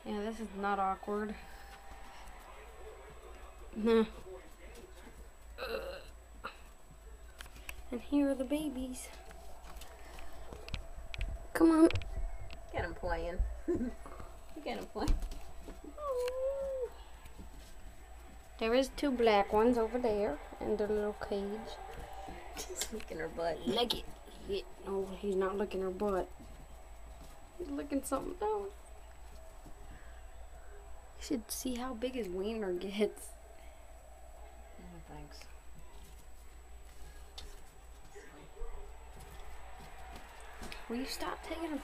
Yeah, this is not awkward. Nah. And here are the babies. Come on. Get him playing. Get him playing. There is 2 black ones over there in their little cage. She's licking her butt. Lick it. Yeah. No, he's not licking her butt. He's licking something else. You should see how big his wiener gets. Oh, thanks. Will you stop taking him?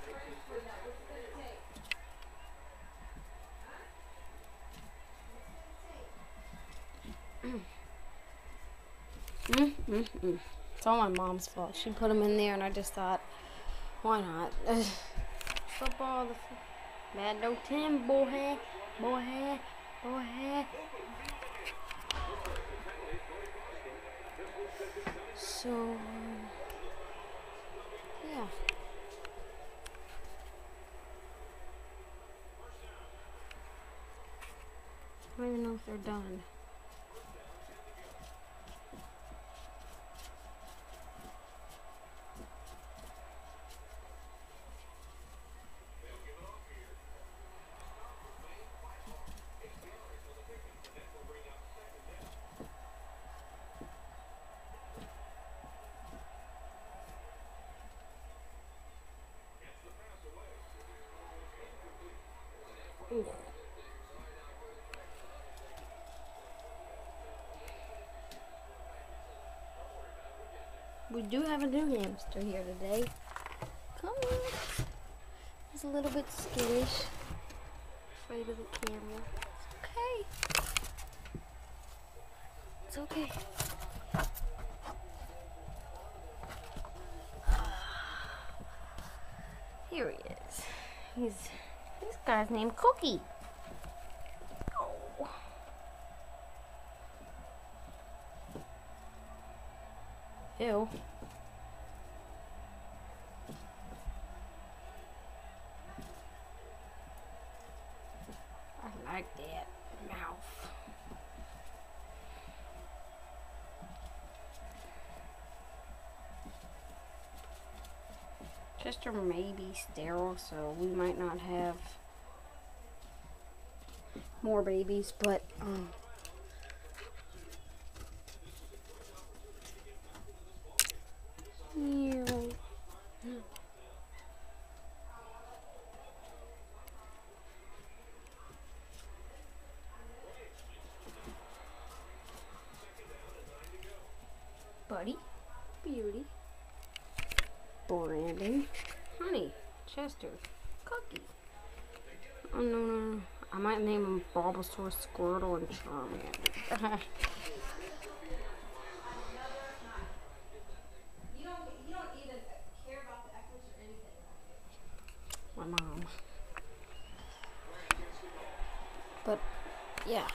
It's all my mom's fault. She put him in there, and I just thought, why not? Football, bad no Tim, boy, boy, boy. So, yeah. I don't even know if they're done. Ooh. We do have a new hamster here today. Come on. He's a little bit skittish. Afraid of the camera. It's okay. It's okay. Here he is. This guy's named Cookie. Oh. Ew. I like that mouth. Chester may be sterile, so we might not have more babies, but Buddy, Beauty, Brandon, Honey, Chester, Cookie. Oh no. I might name him Bulbasaur, Squirtle, and Charmander. You don't even care about the efforts or anything. My mom. But yeah,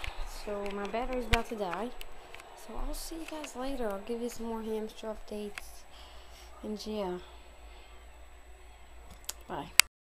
so my battery's about to die. So I'll see you guys later. I'll give you some more hamster updates. And yeah. Bye.